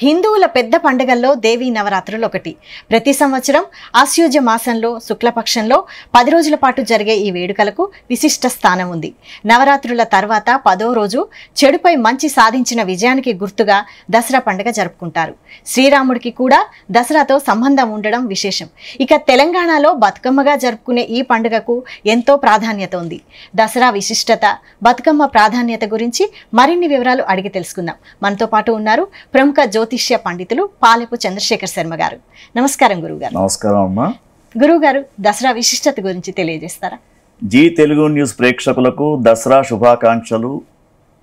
హిందువుల పెద్ద పండుగల్లో దేవీ నవరాత్రులు ఒకటి. ప్రతి సంవత్సరం ఆశ్వయుజ మాసంలో శుక్లపక్షంలో 10 రోజుల పాటు జరిగే ఈ వేడుకలకు విశిష్ట స్థానం ఉంది. నవరాత్రుల తర్వాత 10వ రోజు చెడుపై మంచి సాధించిన విజయానికి గుర్తుగా దసరా పండుగ జరుపుకుంటారు. శ్రీరాముడికి కూడా దసరాతో సంబంధం ఉండడం విశేషం. ఇక తెలంగాణలో బతుకమ్మగా జరుపుకునే ఈ పండుగకు ఎంతో ప్రాధాన్యత ఉంది. దసరా విశిష్టత, బతుకమ్మ ప్రాధాన్యత గురించి మరిన్ని వివరాలు అడిగి తెలుసుకుందాం. మనతో పాటు ఉన్నారు ప్రముఖ జ్యోతిష్య పండితులు పాలెపు చంద్రశేఖర్ శర్మ గారు. నమస్కారం గురువుగారు. నమస్కారం అమ్మా. గురువుగారు, దసరా విశిష్టత గురించి తెలియజేస్తారా? జీ తెలుగు న్యూస్ ప్రేక్షకులకు దసరా శుభాకాంక్షలు.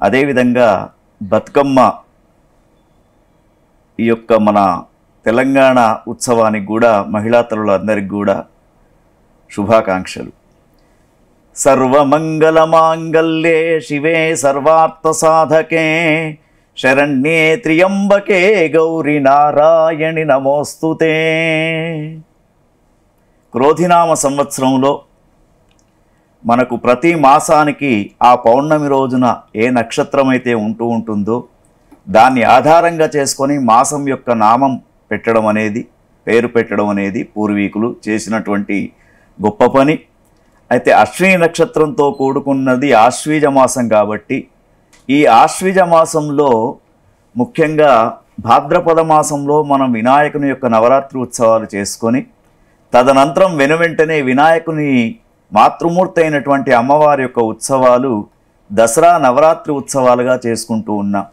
అదేవిధంగా బతుకమ్మ ఈ యొక్క మన తెలంగాణ ఉత్సవానికి కూడా మహిళా తల్లులందరికీ కూడా శుభాకాంక్షలు. సర్వమంగళమాంగళ్యే శివే సర్వార్థ సాధకే శరణ్యే త్ర్యంబకే గౌరీ నారాయణి నమోస్తుతే. క్రోధినామ సంవత్సరంలో మనకు ప్రతి మాసానికి ఆ పౌర్ణమి రోజున ఏ నక్షత్రం అయితే ఉంటుందో దాన్ని ఆధారంగా చేసుకొని మాసం యొక్క నామం పెట్టడం అనేది, పేరు పెట్టడం అనేది పూర్వీకులు చేసినటువంటి గొప్ప పని. అయితే అశ్విని నక్షత్రంతో కూడుకున్నది ఆశ్వీజ మాసం కాబట్టి ఈ ఆశ్వీజ మాసంలో ముఖ్యంగా భాద్రపద మాసంలో మనం వినాయకుని యొక్క నవరాత్రి ఉత్సవాలు చేసుకొని తదనంతరం వెనువెంటనే వినాయకుని మాతృమూర్తి అయినటువంటి అమ్మవారి యొక్క ఉత్సవాలు దసరా నవరాత్రి ఉత్సవాలుగా చేసుకుంటూ ఉన్నాం.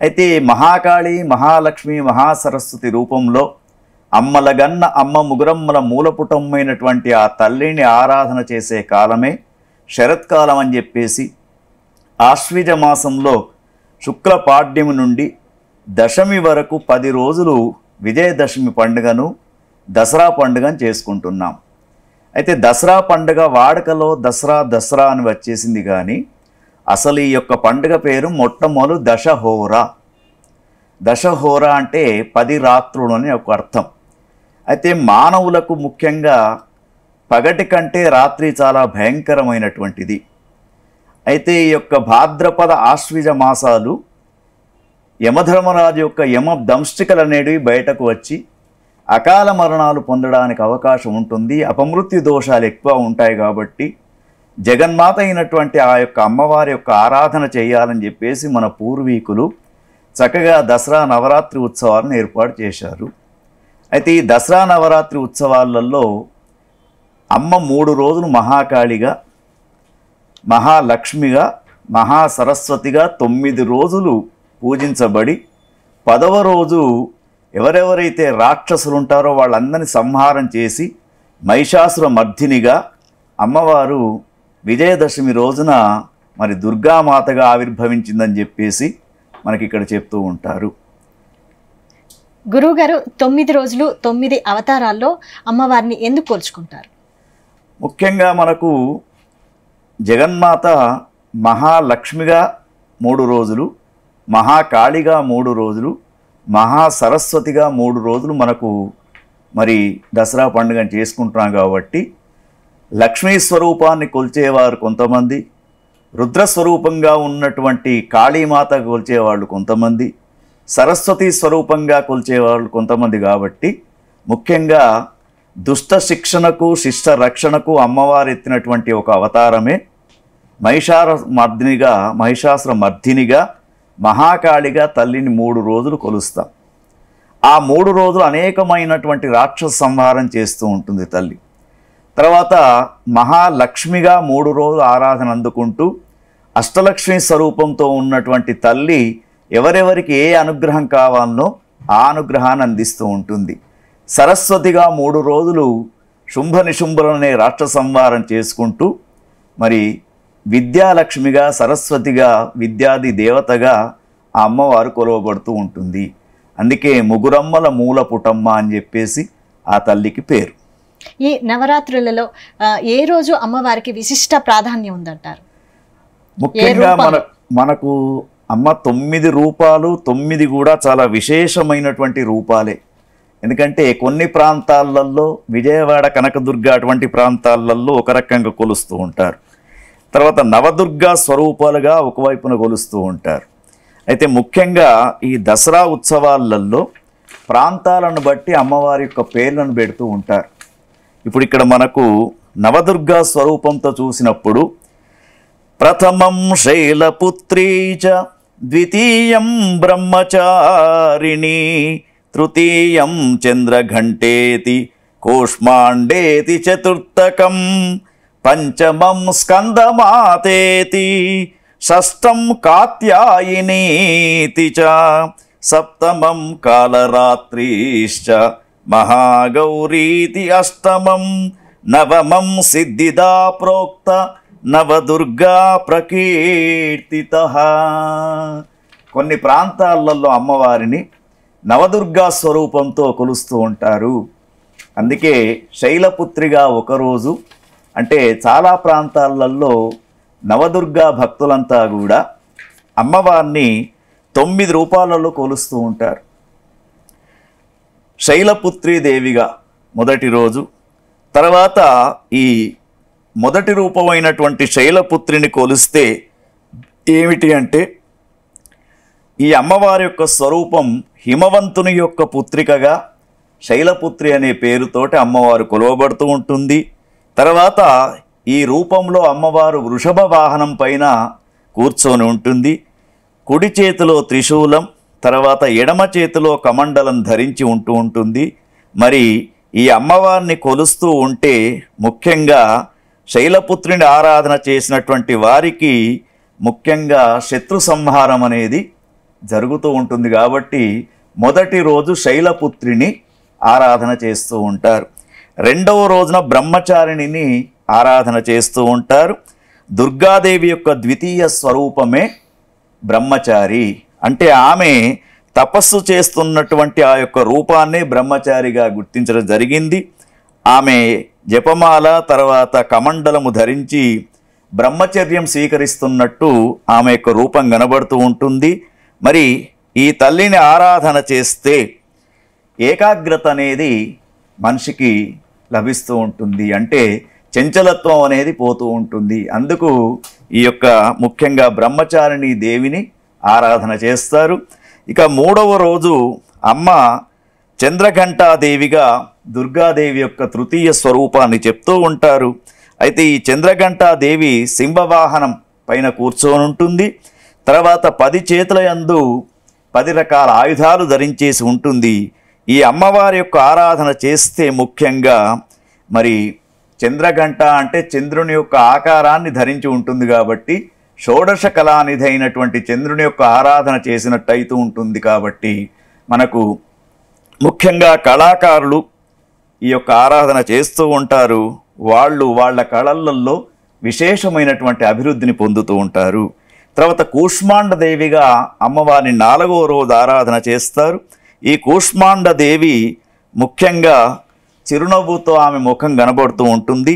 అయితే మహాకాళి, మహాలక్ష్మి, మహాసరస్వతి రూపంలో అమ్మలగన్న అమ్మ ముగురమ్మల మూలపుటమైనటువంటి ఆ తల్లిని ఆరాధన చేసే కాలమే శరత్కాలం అని చెప్పేసి ఆశ్వీజ మాసంలో శుక్ల పాడ్యమి నుండి దశమి వరకు 10 రోజులు విజయదశమి పండుగను, దసరా పండుగను చేసుకుంటున్నాం. అయితే దసరా పండుగ వాడుకలో దసరా అని వచ్చేసింది, కానీ అసలు ఈ యొక్క పండుగ పేరు మొట్టమొదలు దశహోర. దశహోర అంటే 10 రాత్రులు అని ఒక అర్థం. అయితే మానవులకు ముఖ్యంగా పగటి కంటే రాత్రి చాలా భయంకరమైనటువంటిది. అయితే ఈ యొక్క భాద్రపద ఆశ్వీజ మాసాలు యమధర్మరాజు యొక్క యమ దంష్టికలు అనేవి బయటకు వచ్చి అకాల మరణాలు పొందడానికి అవకాశం ఉంటుంది. అపమృత్యు దోషాలు ఎక్కువ ఉంటాయి కాబట్టి జగన్మాత అయినటువంటి ఆ యొక్క అమ్మవారి యొక్క ఆరాధన చేయాలని చెప్పేసి మన పూర్వీకులు చక్కగా దసరా నవరాత్రి ఉత్సవాలను ఏర్పాటు చేశారు. అయితే ఈ దసరా నవరాత్రి ఉత్సవాలలో అమ్మ 3 రోజులు మహాకాళిగా, మహాలక్ష్మిగా, మహాసరస్వతిగా 9 రోజులు పూజించబడి 10వ రోజు ఎవరెవరైతే రాక్షసులు ఉంటారో వాళ్ళందరినీ సంహారం చేసి మహిషాసుర మర్దినిగా అమ్మవారు విజయదశమి రోజున మరి దుర్గామాతగా ఆవిర్భవించిందని చెప్పేసి మనకి ఇక్కడ చెప్తూ ఉంటారు. గురువుగారు, 9 రోజులు 9 అవతారాల్లో అమ్మవారిని ఎందుకు కొలుచుకుంటారు? ముఖ్యంగా మనకు జగన్మాత మహాలక్ష్మిగా 3 రోజులు, మహాకాళిగా 3 రోజులు, మహాసరస్వతిగా 3 రోజులు మనకు మరి దసరా పండుగను చేసుకుంటున్నాం. కాబట్టి లక్ష్మీ స్వరూపాన్ని కొలిచేవారు కొంతమంది, రుద్రస్వరూపంగా ఉన్నటువంటి కాళీమాత కొలిచేవాళ్ళు కొంతమంది, సరస్వతి స్వరూపంగా కొలిచేవాళ్ళు కొంతమంది. కాబట్టి ముఖ్యంగా దుష్ట శిక్షణకు, శిష్ట రక్షణకు అమ్మవారు ఎత్తినటువంటి ఒక అవతారమే మహిషాసుర మర్దినిగా మహాకాళిగా తల్లిని 3 రోజులు కొలుస్తాం. ఆ 3 రోజులు అనేకమైనటువంటి రాక్షస సంహారం చేస్తూ ఉంటుంది తల్లి. తర్వాత మహాలక్ష్మిగా 3 రోజులు ఆరాధన అందుకుంటూ అష్టలక్ష్మి స్వరూపంతో ఉన్నటువంటి తల్లి ఎవరెవరికి ఏ అనుగ్రహం కావాలనో ఆ అనుగ్రహాన్ని అందిస్తూ ఉంటుంది. సరస్వతిగా 3 రోజులు శుంభ నిశుంభులనే రాక్షస సంహారం చేసుకుంటూ మరి విద్యాలక్ష్మిగా, సరస్వతిగా, విద్యాది దేవతగా ఆ అమ్మవారు కొలవబడుతూ ఉంటుంది. అందుకే ముగురమ్మల మూల పుటమ్మ అని చెప్పేసి ఆ తల్లికి పేరు. ఈ నవరాత్రులలో ఏ రోజు అమ్మవారికి విశిష్ట ప్రాధాన్యం ఉందంటారు? ముఖ్యంగా మనకు అమ్మ 9 రూపాలు, 9 కూడా చాలా విశేషమైనటువంటి రూపాలే. ఎందుకంటే కొన్ని ప్రాంతాలలో విజయవాడ, కనకదుర్గ అటువంటి ప్రాంతాలలో ఒక రకంగా కొలుస్తూ ఉంటారు. తర్వాత నవదుర్గా స్వరూపాలుగా ఒకవైపున కొలుస్తూ ఉంటారు. అయితే ముఖ్యంగా ఈ దసరా ఉత్సవాలలో ప్రాంతాలను బట్టి అమ్మవారి యొక్క పేర్లను పెడుతూ ఉంటారు. ఇప్పుడు ఇక్కడ మనకు నవదుర్గా స్వరూపంతో చూసినప్పుడు ప్రథమం శైలపుత్రీ చ ద్వితీయం బ్రహ్మచారిణి తృతీయం చంద్రఘంటేతి కూష్మాండేతి చతుర్థకం పంచమం స్కందమాతేతి షష్టం కాత్యాయినీతి చ సప్తమం కాలరాత్రీశ్చ మహాగౌరీతి అష్టమం నవమం సిద్ధిదా ప్రోక్త నవదుర్గా ప్రకీర్తితః. కొన్ని ప్రాంతాలలో అమ్మవారిని నవదుర్గా స్వరూపంతో కొలుస్తూ ఉంటారు. అందుకే శైలపుత్రిగా ఒకరోజు అంటే చాలా ప్రాంతాలలో నవదుర్గా భక్తులంతా కూడా అమ్మవారిని 9 రూపాలలో కొలుస్తూ ఉంటారు. శైలపుత్రీ దేవిగా మొదటి రోజు, తర్వాత ఈ మొదటి రూపమైనటువంటి శైలపుత్రిని కొలిస్తే ఏమిటి అంటే ఈ అమ్మవారి యొక్క స్వరూపం హిమవంతుని యొక్క పుత్రికగా శైలపుత్రి అనే పేరుతోటి అమ్మవారు కొలవబడుతూ ఉంటుంది. తర్వాత ఈ రూపంలో అమ్మవారు వృషభ వాహనం పైన కూర్చొని ఉంటుంది. కుడి చేతిలో త్రిశూలం, తర్వాత ఎడమ చేతిలో కమండలం ధరించి ఉంటుంది. మరి ఈ అమ్మవారిని కొలుస్తూ ఉంటే ముఖ్యంగా శైలపుత్రిని ఆరాధన చేసినటువంటి వారికి ముఖ్యంగా శత్రు సంహారం అనేది జరుగుతూ ఉంటుంది. కాబట్టి మొదటి రోజు శైలపుత్రిని ఆరాధన చేస్తూ ఉంటారు. రెండవ రోజున బ్రహ్మచారిణిని ఆరాధన చేస్తూ ఉంటారు. దుర్గాదేవి యొక్క ద్వితీయ స్వరూపమే బ్రహ్మచారి. అంటే ఆమె తపస్సు చేస్తున్నటువంటి ఆ యొక్క రూపాన్ని బ్రహ్మచారిగా గుర్తించడం జరిగింది. ఆమె జపమాల తర్వాత కమండలము ధరించి బ్రహ్మచర్యం స్వీకరిస్తున్నట్టు ఆమె యొక్క రూపం కనబడుతూ ఉంటుంది. మరి ఈ తల్లిని ఆరాధన చేస్తే ఏకాగ్రత అనేది మనిషికి లభిస్తూ ఉంటుంది. అంటే చంచలత్వం అనేది పోతూ ఉంటుంది. అందుకు ఈ యొక్క ముఖ్యంగా బ్రహ్మచారిణి దేవిని ఆరాధన చేస్తారు. ఇక మూడవ రోజు అమ్మ చంద్రఘంటాదేవిగా దుర్గాదేవి యొక్క తృతీయ స్వరూపాన్ని చెప్తూ ఉంటారు. అయితే ఈ చంద్రఘంటాదేవి సింహవాహనం పైన కూర్చొని ఉంటుంది. తర్వాత 10 చేతుల యందు 10 రకాల ఆయుధాలు ధరించేసి ఉంటుంది. ఈ అమ్మవారి యొక్క ఆరాధన చేస్తే ముఖ్యంగా మరి చంద్రఘంట అంటే చంద్రుని యొక్క ఆకారాన్ని ధరించి ఉంటుంది కాబట్టి షోడశ కళానిధి అయినటువంటి చంద్రుని యొక్క ఆరాధన చేసినట్టయితూ ఉంటుంది. కాబట్టి మనకు ముఖ్యంగా కళాకారులు ఈ యొక్క ఆరాధన చేస్తూ ఉంటారు. వాళ్ళ కళలలో విశేషమైనటువంటి అభివృద్ధిని పొందుతూ ఉంటారు. తర్వాత కూష్మాండ దేవిగా అమ్మవారిని 4వ రోజు ఆరాధన చేస్తారు. ఈ కూష్మాండ దేవి ముఖ్యంగా చిరునవ్వుతో ఆమె ముఖం కనబడుతూ ఉంటుంది.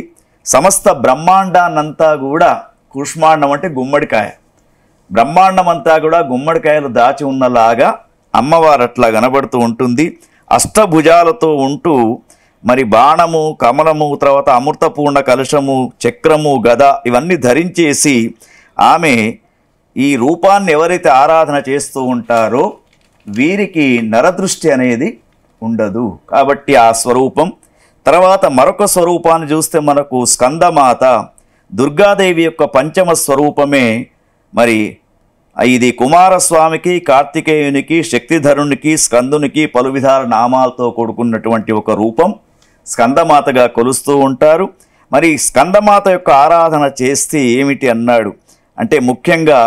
సమస్త బ్రహ్మాండాన్నంతా కూడా కూష్మాండం అంటే గుమ్మడికాయ, బ్రహ్మాండం అంతా కూడా గుమ్మడికాయలు దాచి ఉన్నలాగా అమ్మవారు అట్లా కనబడుతూ ఉంటుంది. అష్టభుజాలతో ఉంటూ మరి బాణము, కమలము, తర్వాత అమృతపూర్ణ కలశము, చక్రము, గద ఇవన్నీ ధరించేసి ఆమె ఈ రూపాన్ని ఎవరైతే ఆరాధన చేస్తూ ఉంటారో వీరికి నరదృష్టి అనేది ఉండదు. కాబట్టి ఆ స్వరూపం. తర్వాత మరొక స్వరూపాన్ని చూస్తే మనకు స్కందమాత దుర్గాదేవి యొక్క పంచమ స్వరూపమే. మరి ఇది కుమారస్వామికి, కార్తికేయునికి, శక్తిధరునికి, స్కందునికి పలు విధాల నామాలతో కూడుకున్నటువంటి ఒక రూపం స్కందమాతగా కొలుస్తూ ఉంటారు. మరి స్కందమాత యొక్క ఆరాధన చేస్తే ఏమిటి అన్నాడు అంటే ముఖ్యంగా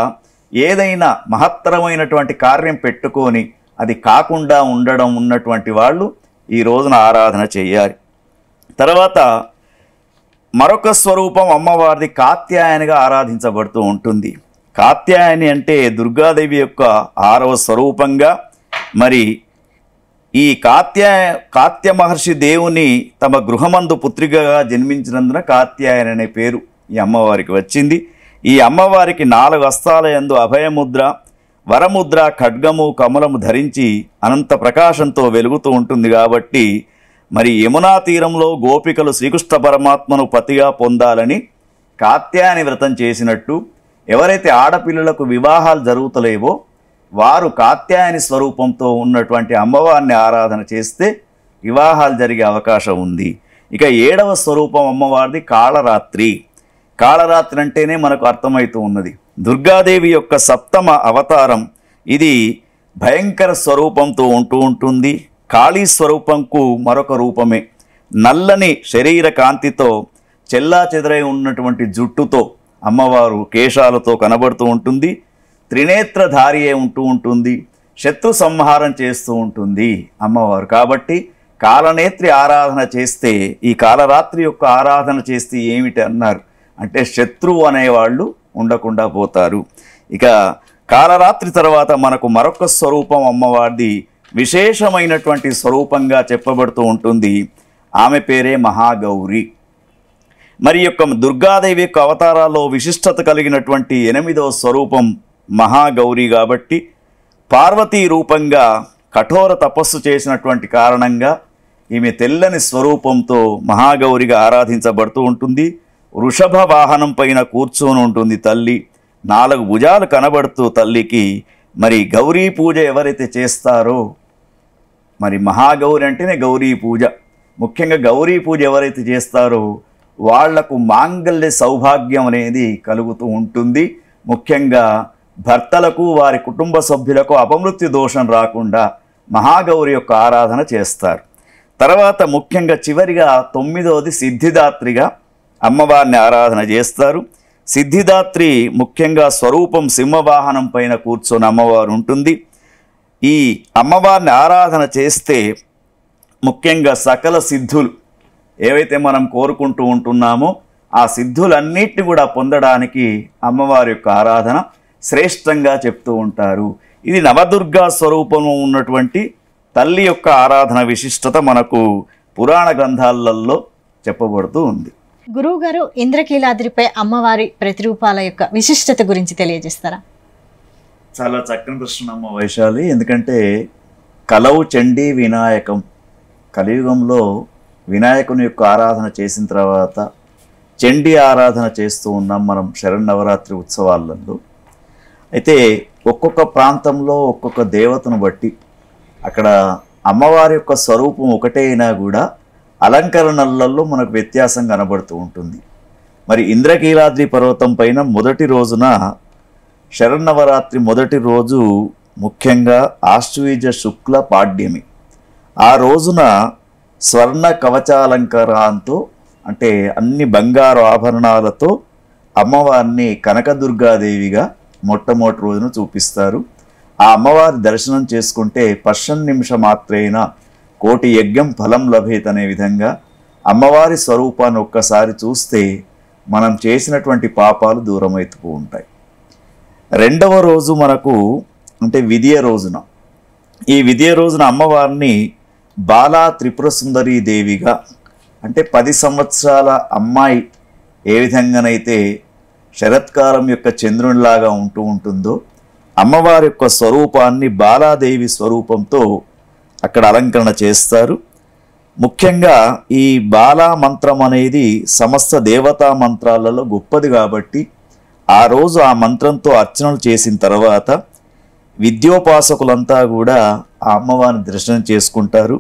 ఏదైనా మహత్తరమైనటువంటి కార్యం పెట్టుకొని అది కాకుండా ఉండడం ఉన్నటువంటి వాళ్ళు ఈ రోజున ఆరాధన చేయాలి. తర్వాత మరొక స్వరూపం అమ్మవారిది కాత్యాయనిగా ఆరాధించబడుతూ ఉంటుంది. కాత్యాయని అంటే దుర్గాదేవి యొక్క 6వ స్వరూపంగా మరి ఈ కాత్య మహర్షి దేవుని తమ గృహమందు పుత్రికగా జన్మించినందున కాత్యాయని అనే పేరు ఈ అమ్మవారికి వచ్చింది. ఈ అమ్మవారికి 4 హస్తాల యందు అభయముద్ర, వరముద్ర, ఖడ్గము, కమలము ధరించి అనంత ప్రకాశంతో వెలుగుతూ ఉంటుంది. కాబట్టి మరి యమునా తీరంలో గోపికలు శ్రీకృష్ణ పరమాత్మను పతిగా పొందాలని కాత్యాయని వ్రతం చేసినట్టు ఎవరైతే ఆడపిల్లలకు వివాహాలు జరుగుతలేవో వారు కాత్యాయని స్వరూపంతో ఉన్నటువంటి అమ్మవారిని ఆరాధన చేస్తే వివాహాలు జరిగే అవకాశం ఉంది. ఇక 7వ స్వరూపం అమ్మవారిది కాళరాత్రి. కాళరాత్రి అంటేనే మనకు అర్థమవుతూ ఉన్నది దుర్గాదేవి యొక్క 7వ అవతారం. ఇది భయంకర స్వరూపంతో ఉంటుంది. కాళీ స్వరూపంకు మరొక రూపమే. నల్లని శరీర కాంతితో చెల్లాచెదరై ఉన్నటువంటి జుట్టుతో అమ్మవారు కేశాలతో కనబడుతూ ఉంటుంది. త్రినేత్రధారియే ఉంటుంది. శత్రు సంహారం చేస్తూ ఉంటుంది అమ్మవారు. కాబట్టి కాలనేత్రి ఆరాధన చేస్తే, ఈ కాలరాత్రి యొక్క ఆరాధన చేస్తే ఏమిటి అన్నారు అంటే శత్రువు అనేవాళ్ళు ఉండకుండా పోతారు. ఇక కాలరాత్రి తర్వాత మనకు మరొక స్వరూపం అమ్మవారిది విశేషమైనటువంటి స్వరూపంగా చెప్పబడుతూ ఉంటుంది. ఆమె పేరే మహాగౌరి. మరి యొక్క దుర్గాదేవి యొక్క అవతారాల్లో విశిష్టత కలిగినటువంటి 8వ స్వరూపం మహాగౌరి కాబట్టి పార్వతీ రూపంగా కఠోర తపస్సు చేసినటువంటి కారణంగా ఈమె తెల్లని స్వరూపంతో మహాగౌరిగా ఆరాధించబడుతూ ఉంటుంది. వృషభ వాహనం పైన కూర్చొని ఉంటుంది తల్లి. 4 భుజాలు కనబడుతూ తల్లికి. మరి గౌరీ పూజ ఎవరైతే చేస్తారో, మరి మహాగౌరి అంటేనే గౌరీ పూజ. ముఖ్యంగా గౌరీ పూజ ఎవరైతే చేస్తారో వాళ్లకు మాంగళ్య సౌభాగ్యం అనేది కలుగుతూ ఉంటుంది. ముఖ్యంగా భర్తలకు వారి కుటుంబ సభ్యులకు అపమృత్యు దోషం రాకుండా మహాగౌరి యొక్క ఆరాధన చేస్తారు. తర్వాత ముఖ్యంగా చివరిగా 9వది సిద్ధిదాత్రిగా అమ్మవారిని ఆరాధన చేస్తారు. సిద్ధిదాత్రి ముఖ్యంగా స్వరూపం సింహవాహనం పైన కూర్చొని అమ్మవారు ఉంటుంది. ఈ అమ్మవారిని ఆరాధన చేస్తే ముఖ్యంగా సకల సిద్ధులు ఏవైతే మనం కోరుకుంటూ ఉంటున్నామో ఆ సిద్ధులన్నిటిని కూడా పొందడానికి అమ్మవారి యొక్క ఆరాధన శ్రేష్టంగా చెప్తూ ఉంటారు. ఇది నవదుర్గా స్వరూపంలో ఉన్నటువంటి తల్లి యొక్క ఆరాధన విశిష్టత మనకు పురాణ గ్రంథాలలో చెప్పబడుతూ ఉంది. గురువుగారు, ఇంద్రకీలాద్రిపై అమ్మవారి ప్రతిరూపాల యొక్క విశిష్టత గురించి తెలియజేస్తారా? చాలా చక్కని ప్రశ్న వైశాలి. ఎందుకంటే కలవు చండీ వినాయకం, కలియుగంలో వినాయకుని యొక్క ఆరాధన చేసిన తర్వాత చండీ ఆరాధన చేస్తూ ఉన్నాం మనం శరన్నవరాత్రి ఉత్సవాలలో. అయితే ఒక్కొక్క ప్రాంతంలో ఒక్కొక్క దేవతను బట్టి అక్కడ అమ్మవారి యొక్క స్వరూపం ఒకటే అయినా కూడా అలంకరణలలో మనకు వ్యత్యాసం కనబడుతూ ఉంటుంది. మరి ఇంద్రకీలాద్రి పర్వతం పైన మొదటి రోజున శరన్నవరాత్రి మొదటి రోజు ముఖ్యంగా ఆశ్వయుజ శుక్ల పాడ్యమి. ఆ రోజున స్వర్ణ కవచాలంకారంతో అంటే అన్ని బంగారు ఆభరణాలతో అమ్మవారిని కనకదుర్గాదేవిగా మొట్టమొదటి రోజున చూపిస్తారు. ఆ అమ్మవారి దర్శనం చేసుకుంటే పశ్చన్ నిమిష మాత్రేన కోటి యజ్ఞం ఫలం లభేత్ అనే విధంగా అమ్మవారి స్వరూపాన్ని ఒక్కసారి చూస్తే మనం చేసినటువంటి పాపాలు దూరమైతూ ఉంటాయి. 2వ రోజు మనకు అంటే విదియ రోజున, ఈ విదియ రోజున అమ్మవారిని బాలా త్రిపుర సుందరీ దేవిగా అంటే 10 సంవత్సరాల అమ్మాయి ఏ విధంగానైతే శరత్కాలం యొక్క చంద్రునిలాగా ఉంటుందో అమ్మవారి యొక్క స్వరూపాన్ని బాలాదేవి స్వరూపంతో అక్కడ అలంకరణ చేస్తారు. ముఖ్యంగా ఈ బాలా మంత్రం అనేది సమస్త దేవతా మంత్రాలలో గొప్పది కాబట్టి ఆ రోజు ఆ మంత్రంతో అర్చనలు చేసిన తర్వాత విద్యోపాసకులంతా కూడా ఆ అమ్మవారిని దర్శనం చేసుకుంటారు.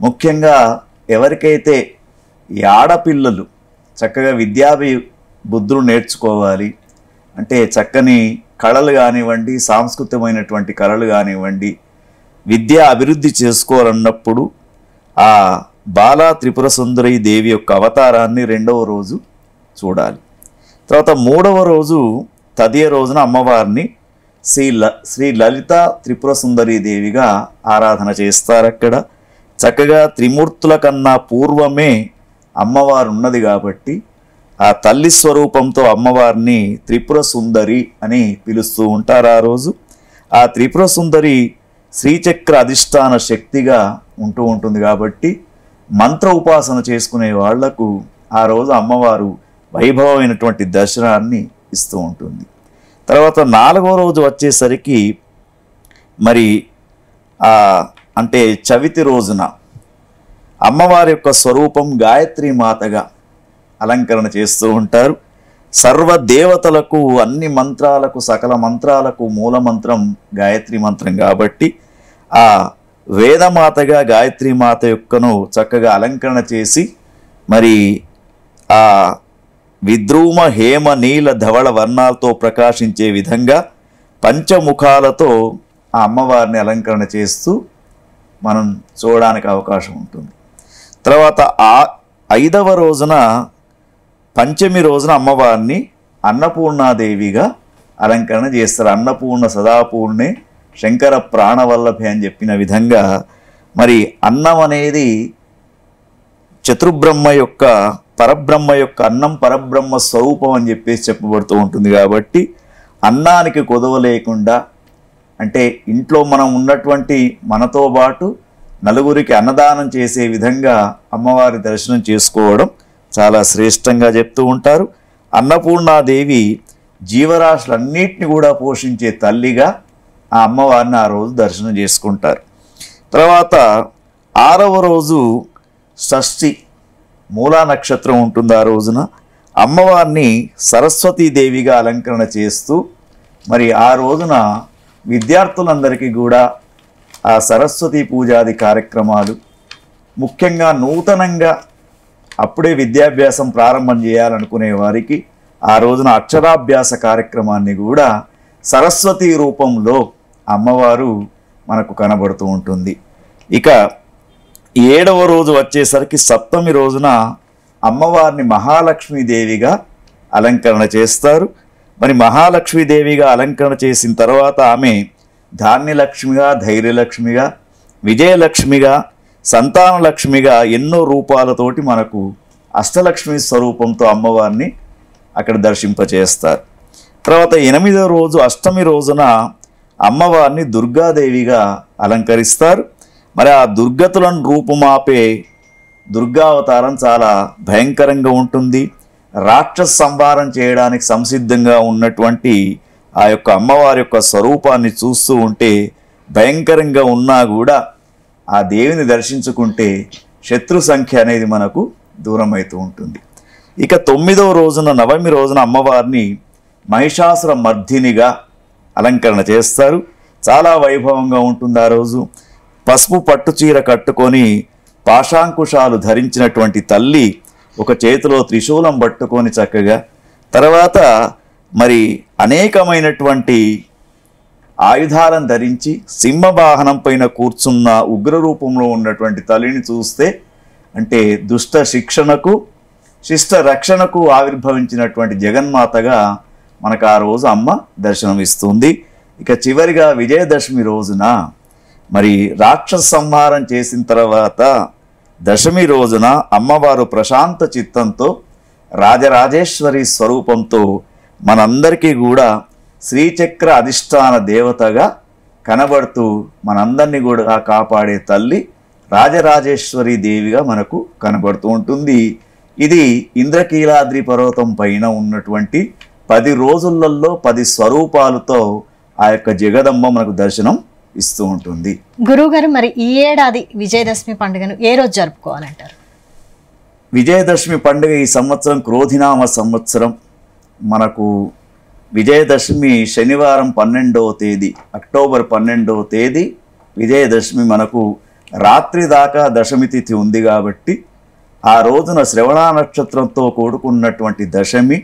ముఖ్యంగా ఎవరికైతే ఈ ఆడపిల్లలు చక్కగా బుద్ధులు నేర్చుకోవాలి అంటే చక్కని కళలు కానివ్వండి, సాంస్కృతికమైనటువంటి కళలు కానివ్వండి, విద్య అభివృద్ధి చేసుకోవాలన్నప్పుడు ఆ బాలా త్రిపుర సుందరీ దేవి యొక్క అవతారాన్ని 2వ రోజు చూడాలి. తర్వాత 3వ రోజు తదియ రోజున అమ్మవారిని శ్రీ లలిత త్రిపుర సుందరీ దేవిగా ఆరాధన చేస్తారు. అక్కడ చక్కగా త్రిమూర్తుల కన్నా పూర్వమే అమ్మవారు ఉన్నది కాబట్టి ఆ తల్లి స్వరూపంతో అమ్మవారిని త్రిపుర సుందరి అని పిలుస్తూ ఉంటారు. ఆ రోజు ఆ త్రిపుర సుందరి శ్రీచక్ర అధిష్టాన శక్తిగా ఉంటుంది కాబట్టి మంత్ర ఉపాసన చేసుకునే వాళ్లకు ఆ రోజు అమ్మవారు వైభవమైనటువంటి దర్శనాన్ని ఇస్తూ ఉంటుంది. తర్వాత 4వ రోజు వచ్చేసరికి మరి అంటే చవితి రోజున అమ్మవారి యొక్క స్వరూపం గాయత్రి మాతగా అలంకరణ చేస్తూ ఉంటారు. సర్వదేవతలకు అన్ని మంత్రాలకు సకల మంత్రాలకు మూల మంత్రం గాయత్రి మంత్రం కాబట్టి ఆ వేదమాతగా గాయత్రి మాత యొక్కను చక్కగా అలంకరణ చేసి మరి ఆ విద్రూమ హేమ నీల ధవళ వర్ణాలతో ప్రకాశించే విధంగా పంచముఖాలతో ఆ అమ్మవారిని అలంకరణ చేస్తూ మనం చూడడానికి అవకాశం ఉంటుంది. తర్వాత ఆ 5వ రోజున పంచమి రోజున అమ్మవారిని అన్నపూర్ణాదేవిగా అలంకరణ చేస్తారు. అన్నపూర్ణ సదాపూర్ణే శంకర ప్రాణవల్లభి అని చెప్పిన విధంగా మరి అన్నం అనేది చతుర్బ్రహ్మ యొక్క పరబ్రహ్మ యొక్క అన్నం పరబ్రహ్మ స్వరూపం అని చెప్పేసి చెప్పబడుతూ ఉంటుంది. కాబట్టి అన్నానికి కొదవ లేకుండా అంటే ఇంట్లో మనం ఉన్నటువంటి మనతో పాటు నలుగురికి అన్నదానం చేసే విధంగా అమ్మవారి దర్శనం చేసుకోవడం చాలా శ్రేష్టంగా చెప్తూ ఉంటారు. అన్నపూర్ణాదేవి జీవరాశులన్నిటిని కూడా పోషించే తల్లిగా ఆ అమ్మవారిని ఆ రోజు దర్శనం చేసుకుంటారు. తర్వాత 6వ రోజు షష్ఠి మూలా నక్షత్రం ఉంటుంది. ఆ రోజున అమ్మవారిని సరస్వతీదేవిగా అలంకరణ చేస్తూ మరి ఆ రోజున విద్యార్థులందరికీ కూడా ఆ సరస్వతీ పూజాది కార్యక్రమాలు ముఖ్యంగా నూతనంగా అప్పుడే విద్యాభ్యాసం ప్రారంభం చేయాలనుకునే వారికి ఆ రోజున అక్షరాభ్యాస కార్యక్రమాన్ని కూడా సరస్వతీ రూపంలో అమ్మవారు మనకు కనబడుతూ ఉంటుంది. ఇక 7వ రోజు వచ్చేసరికి సప్తమి రోజున అమ్మవారిని మహాలక్ష్మీదేవిగా అలంకరణ చేస్తారు. మరి మహాలక్ష్మీదేవిగా అలంకరణ చేసిన తర్వాత ఆమె ధాన్యలక్ష్మిగా, ధైర్యలక్ష్మిగా, విజయలక్ష్మిగా, సంతానలక్ష్మిగా ఎన్నో రూపాలతోటి మనకు అష్టలక్ష్మి స్వరూపంతో అమ్మవారిని అక్కడ దర్శింపచేస్తారు. తర్వాత 8వ రోజు అష్టమి రోజున అమ్మవారిని దుర్గాదేవిగా అలంకరిస్తారు. మరి ఆ దుర్గతులను రూపుమాపే దుర్గావతారం చాలా భయంకరంగా ఉంటుంది. రాక్షస సంహారం చేయడానికి సంసిద్ధంగా ఉన్నటువంటి ఆ యొక్క అమ్మవారి యొక్క స్వరూపాన్ని చూస్తూ ఉంటే భయంకరంగా ఉన్నా కూడా ఆ దేవిని దర్శించుకుంటే శత్రు సంఖ్య అనేది మనకు దూరం అవుతూ ఉంటుంది. ఇక 9వ రోజున నవమి రోజున అమ్మవారిని మహిషాసుర మర్దినిగా అలంకరణ చేస్తారు. చాలా వైభవంగా ఉంటుంది. ఆ రోజు పసుపు పట్టు చీర కట్టుకొని పాశాంకుశాలు ధరించినటువంటి తల్లి ఒక చేతిలో త్రిశూలం పట్టుకొని చక్కగా తర్వాత మరి అనేకమైనటువంటి ఆయుధాలను ధరించి సింహవాహనం పైన కూర్చున్న ఉగ్ర రూపంలో ఉన్నటువంటి తల్లిని చూస్తే అంటే దుష్ట శిక్షణకు శిష్ట రక్షణకు ఆవిర్భవించినటువంటి జగన్మాతగా మనకు ఆ రోజు అమ్మ దర్శనం ఇస్తుంది. ఇక చివరిగా విజయదశమి రోజున మరి రాక్షస సంహారం చేసిన తర్వాత దశమి రోజున అమ్మవారు ప్రశాంత చిత్తంతో రాజరాజేశ్వరి స్వరూపంతో మనందరికీ కూడా శ్రీచక్ర అధిష్టాన దేవతగా కనబడుతూ మనందరినీ కూడా కాపాడే తల్లి రాజరాజేశ్వరి దేవిగా మనకు కనబడుతూ ఉంటుంది. ఇది ఇంద్రకీలాద్రి పర్వతం పైన ఉన్నటువంటి 10 రోజులలో 10 స్వరూపాలతో ఆ యొక్క జగదంబ మనకు దర్శనం ఇస్తూ ఉంటుంది. గురువుగారు, మరి ఈ ఏడాది విజయదశమి పండుగను ఏ రోజు జరుపుకోవాలంటారు? విజయదశమి పండుగ ఈ సంవత్సరం క్రోధినామ సంవత్సరం. మనకు విజయదశమి శనివారం 12వ తేదీ అక్టోబర్ 12వ తేదీ విజయదశమి మనకు రాత్రి దాకా దశమి తిథి ఉంది. కాబట్టి ఆ రోజున శ్రవణ నక్షత్రంతో కూడుకున్నటువంటి దశమి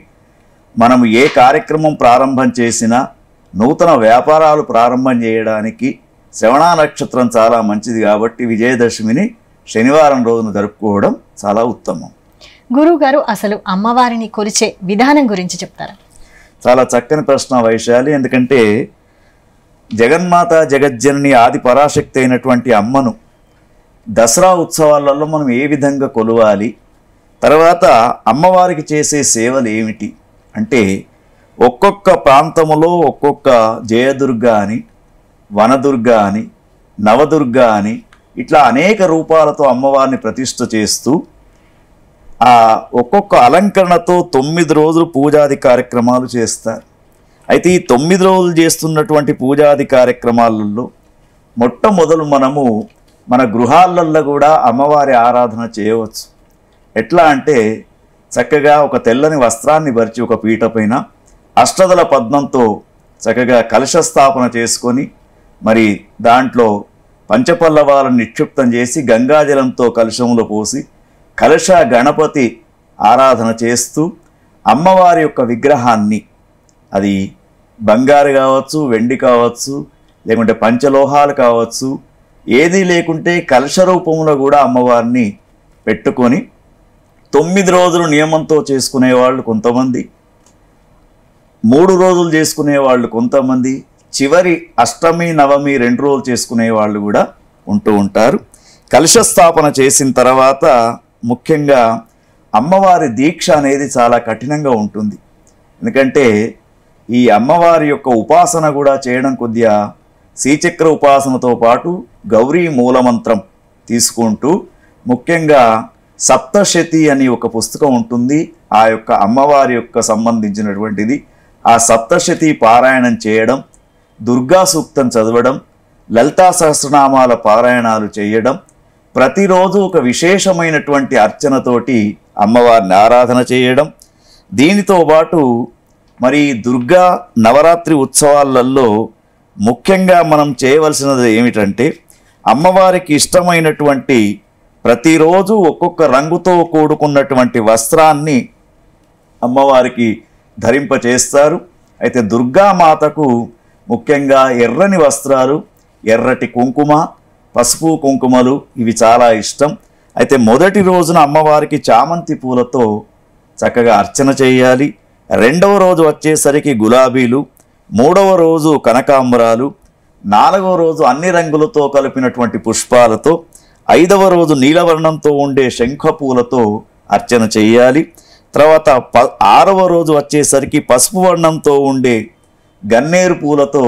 మనం ఏ కార్యక్రమం ప్రారంభం చేసినా నూతన వ్యాపారాలు ప్రారంభం చేయడానికి శ్రవణ నక్షత్రం చాలా మంచిది. కాబట్టి విజయదశమిని శనివారం రోజున జరుపుకోవడం చాలా ఉత్తమం. గురువుగారు, అసలు అమ్మవారిని కొలిచే విధానం గురించి చెప్తారా? చాలా చక్కని ప్రశ్న వైశాలి. ఎందుకంటే జగన్మాత జగజ్జనని ఆది పరాశక్తి అయినటువంటి అమ్మను దసరా ఉత్సవాలలో మనం ఏ విధంగా కొలవాలి, తర్వాత అమ్మవారికి చేసే సేవలు ఏమిటి అంటే ఒక్కొక్క ప్రాంతములో ఒక్కొక్క జయదుర్గ అని, వనదుర్గ అని, నవదుర్గ అని ఇట్లా అనేక రూపాలతో అమ్మవారిని ప్రతిష్ఠ చేస్తూ ఆ ఒక్కొక్క అలంకరణతో 9 రోజులు పూజాది కార్యక్రమాలు చేస్తారు. అయితే ఈ 9 రోజులు చేస్తున్నటువంటి పూజాది కార్యక్రమాలలో మొట్టమొదలు మనము మన గృహాలలో కూడా అమ్మవారి ఆరాధన చేయవచ్చు. ఎట్లా అంటే చక్కగా ఒక తెల్లని వస్త్రాన్ని పరిచి ఒక పీట పైన అష్టదళ పద్మంతో చక్కగా కలశ స్థాపన చేసుకొని మరి దాంట్లో పంచపల్లవాలను నిక్షిప్తం చేసి గంగాజలంతో కలశంలో పోసి కలశ గణపతి ఆరాధన చేస్తూ అమ్మవారి యొక్క విగ్రహాన్ని, అది బంగారు కావచ్చు, వెండి కావచ్చు, లేకుంటే పంచలోహాలు కావచ్చు, ఏదీ లేకుంటే కలశ రూపంలో కూడా అమ్మవారిని పెట్టుకొని 9 రోజులు నియమంతో చేసుకునేవాళ్ళు కొంతమంది, 3 రోజులు చేసుకునేవాళ్ళు కొంతమంది, చివరి అష్టమి నవమి 2 రోజులు చేసుకునేవాళ్ళు కూడా ఉంటూ ఉంటారు. కలశ స్థాపన చేసిన తర్వాత ముఖ్యంగా అమ్మవారి దీక్ష అనేది చాలా కఠినంగా ఉంటుంది. ఎందుకంటే ఈ అమ్మవారి యొక్క ఉపాసన కూడా చేయడం కొద్దిగా శ్రీచక్ర ఉపాసనతో పాటు గౌరీ మూలమంత్రం తీసుకుంటూ, ముఖ్యంగా సప్తశతి అని ఒక పుస్తకం ఉంటుంది, ఆ యొక్క అమ్మవారి యొక్క సంబంధించినటువంటిది. ఆ సప్తశతి పారాయణం చేయడం, దుర్గా సూక్తం చదవడం, లలితా సహస్రనామాల పారాయణాలు చేయడం, ప్రతిరోజు ఒక విశేషమైనటువంటి అర్చనతోటి అమ్మవారిని ఆరాధన చేయడం. దీనితో పాటు మరి దుర్గా నవరాత్రి ఉత్సవాలలో ముఖ్యంగా మనం చేయవలసినది ఏమిటంటే, అమ్మవారికి ఇష్టమైనటువంటి ప్రతిరోజు ఒక్కొక్క రంగుతో కూడుకున్నటువంటి వస్త్రాన్ని అమ్మవారికి ధరింపచేస్తారు. అయితే దుర్గామాతకు ముఖ్యంగా ఎర్రని వస్త్రాలు, ఎర్రటి కుంకుమ, పసుపు కుంకుమలు ఇవి చాలా ఇష్టం. అయితే మొదటి రోజున అమ్మవారికి చామంతి పూలతో చక్కగా అర్చన చేయాలి. 2వ రోజు వచ్చేసరికి గులాబీలు, 3వ రోజు కనకాంబరాలు, 4వ రోజు అన్ని రంగులతో కలిపినటువంటి పుష్పాలతో, 5వ రోజు నీలవర్ణంతో ఉండే శంఖ పూలతో అర్చన చేయాలి. తర్వాత 6వ రోజు వచ్చేసరికి పసుపు వర్ణంతో ఉండే గన్నేరు పూలతో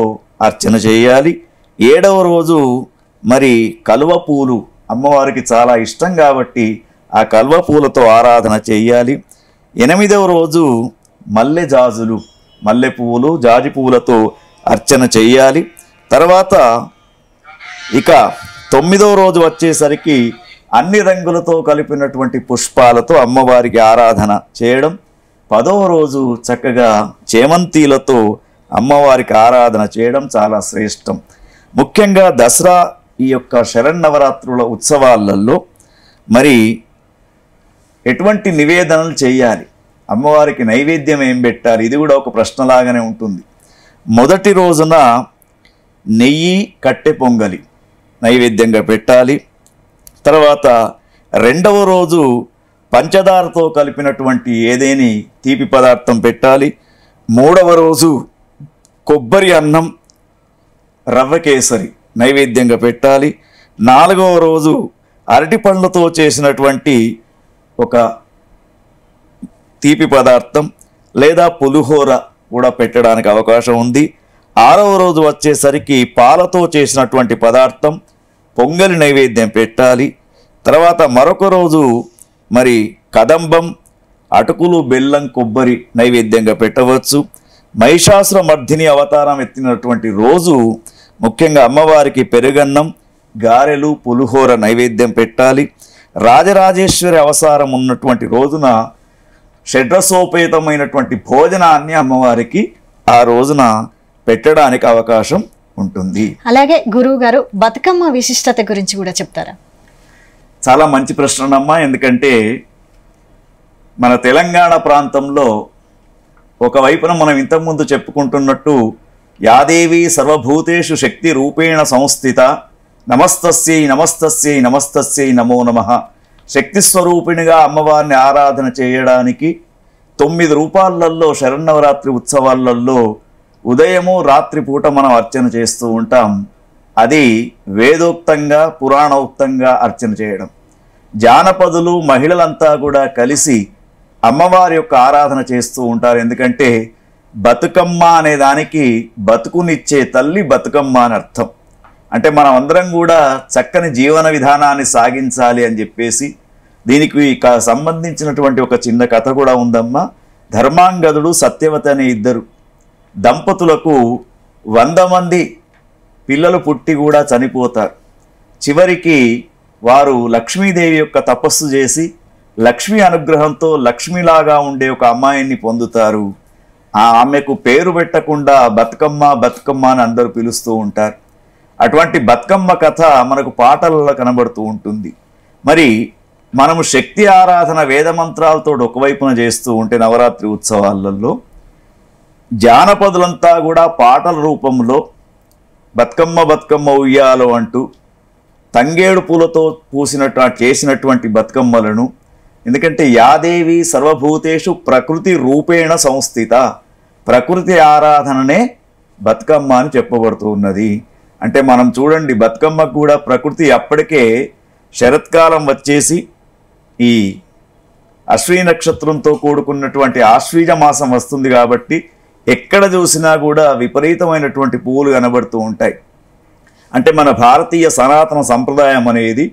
అర్చన చేయాలి. 7వ రోజు మరి కలువ పూలు అమ్మవారికి చాలా ఇష్టం కాబట్టి ఆ కలువ పూలతో ఆరాధన చేయాలి. 8వ రోజు మల్లె జాజులు, మల్లె పువ్వులు, జాజి పువ్వులతో అర్చన చేయాలి. తర్వాత ఇక 9వ రోజు వచ్చేసరికి అన్ని రంగులతో కలిపినటువంటి పుష్పాలతో అమ్మవారికి ఆరాధన చేయడం. 10వ రోజు చక్కగా చేమంతిలతో అమ్మవారికి ఆరాధన చేయడం చాలా శ్రేష్టం. ముఖ్యంగా దసరా ఈ యొక్క శరన్నవరాత్రుల ఉత్సవాలలో మరి ఎటువంటి నివేదనలు చేయాలి, అమ్మవారికి నైవేద్యం ఏం పెట్టాలి, ఇది కూడా ఒక ప్రశ్నలాగానే ఉంటుంది. మొదటి రోజున నెయ్యి కట్టె పొంగలి నైవేద్యంగా పెట్టాలి. తర్వాత 2వ రోజు పంచదారతో కలిపినటువంటి ఏదేని తీపి పదార్థం పెట్టాలి. 3వ రోజు కొబ్బరి అన్నం, రవ్వ కేసరి నైవేద్యంగా పెట్టాలి. 4వ రోజు అరటి పండ్లతో చేసినటువంటి ఒక తీపి పదార్థం లేదా పులిహోర కూడా పెట్టడానికి అవకాశం ఉంది. 6వ రోజు వచ్చేసరికి పాలతో చేసినటువంటి పదార్థం పొంగలి నైవేద్యం పెట్టాలి. తర్వాత మరొక రోజు మరి కదంబం, అటుకులు, బెల్లం, కొబ్బరి నైవేద్యంగా పెట్టవచ్చు. మహిషాసుర మర్దిని అవతారం ఎత్తినటువంటి రోజు ముఖ్యంగా అమ్మవారికి పెరుగన్నం, గారెలు, పులిహోర నైవేద్యం పెట్టాలి. రాజరాజేశ్వరి అవతారం ఉన్నటువంటి రోజున షడ్రసోపేతమైనటువంటి భోజనాన్ని అమ్మవారికి ఆ రోజున పెట్టడానికి అవకాశం ఉంటుంది. అలాగే గురువు గారు బతుకమ్మ విశిష్టత గురించి కూడా చెప్తారా? చాలా మంచి ప్రశ్నమ్మా. ఎందుకంటే మన తెలంగాణ ప్రాంతంలో ఒకవైపున మనం ఇంతకుముందు చెప్పుకుంటున్నట్టు యాదేవి సర్వభూతేషు శక్తి రూపేణ సంస్థిత, నమస్తస్యై నమస్తస్యై నమస్తస్యై నమో నమః. శక్తి స్వరూపిణిగా అమ్మవారిని ఆరాధన చేయడానికి 9 రూపాలలో శరన్నవరాత్రి ఉత్సవాలలో ఉదయము రాత్రి పూట మనం అర్చన చేస్తూ ఉంటాం. అది వేదోక్తంగా పురాణోక్తంగా అర్చన చేయడం. జానపదులు, మహిళలంతా కూడా కలిసి అమ్మవారి యొక్క ఆరాధన చేస్తూ ఉంటారు. ఎందుకంటే బతుకమ్మ అనే దానికి బతుకునిచ్చే తల్లి బతుకమ్మ అని అర్థం. అంటే మనం అందరం కూడా చక్కని జీవన విధానాన్ని సాగించాలి అని చెప్పేసి దీనికి సంబంధించినటువంటి ఒక చిన్న కథ కూడా ఉందమ్మా. ధర్మాంగదుడు, సత్యవతి అనే 2 దంపతులకు 100 మంది పిల్లలు పుట్టి కూడా చనిపోతారు. చివరికి వారు లక్ష్మీదేవి యొక్క తపస్సు చేసి లక్ష్మి అనుగ్రహంతో లక్ష్మిలాగా ఉండే ఒక అమ్మాయిని పొందుతారు. ఆమెకు పేరు పెట్టకుండా బతుకమ్మ బతుకమ్మ అని అందరూ పిలుస్తూ ఉంటారు. అటువంటి బతుకమ్మ కథ మనకు పాటలలో కనబడుతూ ఉంటుంది. మరి మనము శక్తి ఆరాధన వేద మంత్రాలతో ఒకవైపున చేస్తూ ఉంటే నవరాత్రి ఉత్సవాలలో జానపదులంతా కూడా పాటల రూపంలో బతుకమ్మ బతుకమ్మ ఉయ్యాలో అంటూ తంగేడు పూలతో చేసినటువంటి బతుకమ్మలను, ఎందుకంటే యాదేవి సర్వభూతేషు ప్రకృతి రూపేణ సంస్థిత, ప్రకృతి ఆరాధననే బతుకమ్మ అని చెప్పబడుతూ ఉన్నది. అంటే మనం చూడండి, బతుకమ్మకు కూడా ప్రకృతి అప్పటికే శరత్కాలం వచ్చేసి ఈ అశ్విని నక్షత్రంతో కూడుకున్నటువంటి ఆశ్వీజ మాసం వస్తుంది కాబట్టి ఎక్కడ చూసినా కూడా విపరీతమైనటువంటి పువ్వులు కనబడుతూ ఉంటాయి. అంటే మన భారతీయ సనాతన సంప్రదాయం అనేది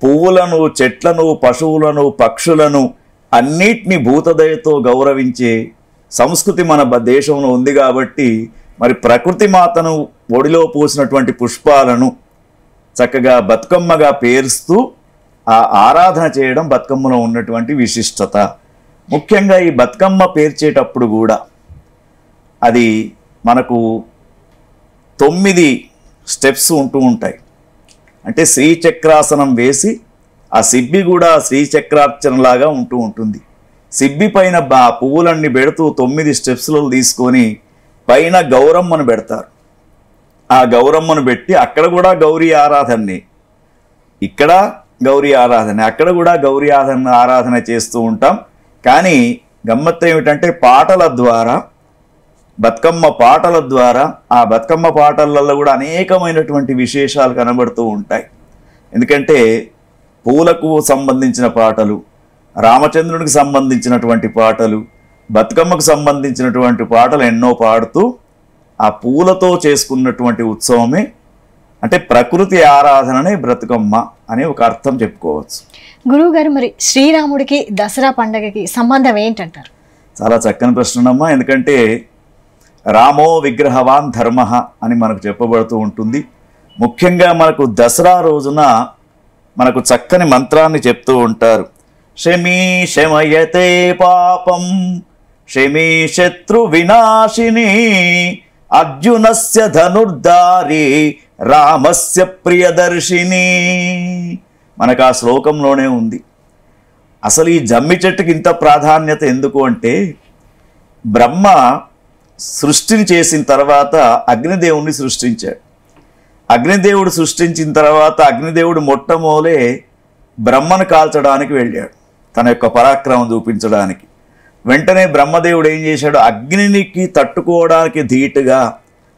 పువ్వులను, చెట్లను, పశువులను, పక్షులను అన్నిటినీ భూతదయతో గౌరవించే సంస్కృతి మన దేశంలో ఉంది. కాబట్టి మరి ప్రకృతి మాతను ఒడిలో పోసినటువంటి పుష్పాలను చక్కగా బతుకమ్మగా పేరుస్తూ ఆ ఆరాధన చేయడం బతుకమ్మలో ఉన్నటువంటి విశిష్టత. ముఖ్యంగా ఈ బతుకమ్మ పేర్చేటప్పుడు కూడా అది మనకు 9 స్టెప్స్ ఉంటూ ఉంటాయి. అంటే శ్రీచక్రాసనం వేసి ఆ సిబ్బి కూడా శ్రీచక్రార్చనలాగా ఉంటూ ఉంటుంది. సిబ్బి పైన పువ్వులన్నీ పెడుతూ 9 స్టెప్స్లో తీసుకొని పైన గౌరమ్మను పెడతారు. ఆ గౌరమ్మను పెట్టి అక్కడ కూడా గౌరీ ఆరాధనే, ఇక్కడ గౌరీ ఆరాధన, అక్కడ కూడా గౌరీ ఆరాధన చేస్తూ ఉంటాం. కానీ గమ్మత్తు ఏమిటంటే పాటల ద్వారా, బతుకమ్మ పాటల ద్వారా, ఆ బతుకమ్మ పాటలలో కూడా అనేకమైనటువంటి విశేషాలు కనబడుతూ ఉంటాయి. ఎందుకంటే పూలకు సంబంధించిన పాటలు, రామచంద్రునికి సంబంధించినటువంటి పాటలు, బతుకమ్మకు సంబంధించినటువంటి పాటలు ఎన్నో పాడుతూ ఆ పూలతో చేసుకున్నటువంటి ఉత్సవమే, అంటే ప్రకృతి ఆరాధననే బతుకమ్మ అనే ఒక అర్థం చెప్పుకోవచ్చు. గురువుగారు, మరి శ్రీరాముడికి దసరా పండగకి సంబంధం ఏంటంటారు? చాలా చక్కని ప్రశ్నమ్మా. ఎందుకంటే రామో విగ్రహవాన్ ధర్మ అని మనకు చెప్పబడుతూ ఉంటుంది. ముఖ్యంగా మనకు దసరా రోజున మనకు చక్కని మంత్రాన్ని చెప్తూ ఉంటారు. శమీ శమయతే పాపం శమీ శత్రు వినాశిని అర్జునస్య ధనుర్ధారి రామస్య ప్రియదర్శిని. మనకు ఆ శ్లోకంలోనే ఉంది. అసలు ఈ జమ్మి చెట్టుకి ఇంత ప్రాధాన్యత ఎందుకు అంటే, బ్రహ్మ సృష్టిని చేసిన తర్వాత అగ్నిదేవుణ్ణి సృష్టించాడు. అగ్నిదేవుడు సృష్టించిన తర్వాత అగ్నిదేవుడు మొట్టమొదలే బ్రహ్మను కాల్చడానికి వెళ్ళాడు, తన యొక్క పరాక్రమం చూపించడానికి. వెంటనే బ్రహ్మదేవుడు ఏం చేశాడు, అగ్నికి తట్టుకోవడానికి ధీటుగా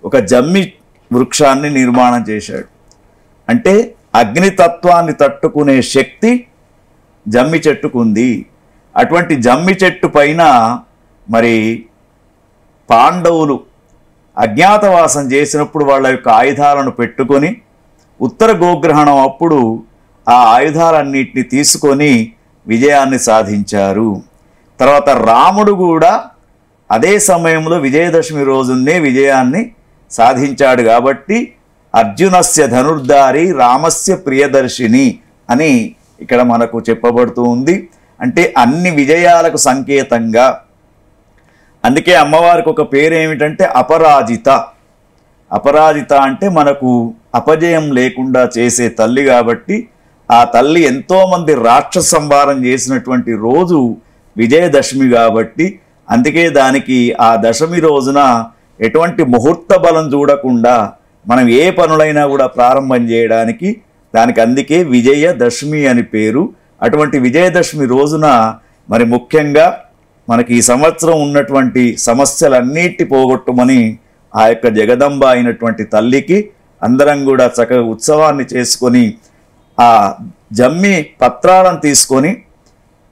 ఒక జమ్మి వృక్షాన్ని నిర్మాణం చేశాడు. అంటే అగ్నితత్వాన్ని తట్టుకునే శక్తి జమ్మి చెట్టుకుంది. అటువంటి జమ్మి చెట్టు పైన మరి పాండవులు అజ్ఞాతవాసం చేసినప్పుడు వాళ్ళ యొక్క ఆయుధాలను పెట్టుకొని ఉత్తర గోగ్రహణం అప్పుడు ఆ ఆయుధాలన్నిటిని తీసుకొని విజయాన్ని సాధించారు. తర్వాత రాముడు కూడా అదే సమయంలో విజయదశమి రోజునే విజయాన్ని సాధించాడు. కాబట్టి అర్జునస్య ధనుర్ధారి రామస్య ప్రియదర్శిని అని ఇక్కడ మనకు చెప్పబడుతూ ఉంది. అంటే అన్ని విజయాలకు సంకేతంగా. అందుకే అమ్మవారికి ఒక పేరు ఏమిటంటే అపరాజిత. అపరాజిత అంటే మనకు అపజయం లేకుండా చేసే తల్లి. కాబట్టి ఆ తల్లి ఎంతోమంది రాక్షస సంహారం చేసినటువంటి రోజు విజయదశమి. కాబట్టి అందుకే దానికి ఆ దశమి రోజున ఎటువంటి ముహూర్త బలం చూడకుండా మనం ఏ పనులైనా కూడా ప్రారంభం చేయడానికి దానికి అందుకే విజయదశమి అని పేరు. అటువంటి విజయదశమి రోజున మరి ముఖ్యంగా మనకి ఈ సంవత్సరం ఉన్నటువంటి సమస్యలన్నిటి పోగొట్టుమని ఆ యొక్క జగదంబ అయినటువంటి తల్లికి అందరం కూడా చక్కగా ఉత్సవాన్ని చేసుకొని ఆ జమ్మి పత్రాలను తీసుకొని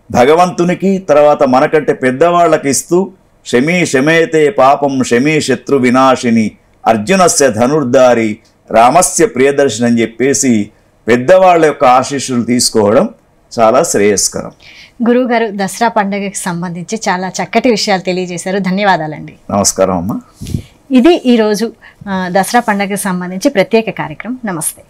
భగవంతునికి తర్వాత మనకంటే పెద్దవాళ్ళకి ఇస్తూ శమీ శమేతే పాపం శమీ శత్రు వినాశిని అర్జునస్య ధనుర్ధారి రామస్య ప్రియదర్శిని అని చెప్పేసి పెద్దవాళ్ళ యొక్క ఆశీస్సులు తీసుకోవడం చాలా శ్రేయస్కరం. గురువుగారు, దసరా పండుగకి సంబంధించి చాలా చక్కటి విషయాలు తెలియజేశారు. ధన్యవాదాలండి. నమస్కారం అమ్మా. ఇది ఈరోజు దసరా పండుగకి సంబంధించి ప్రత్యేక కార్యక్రమం. నమస్తే.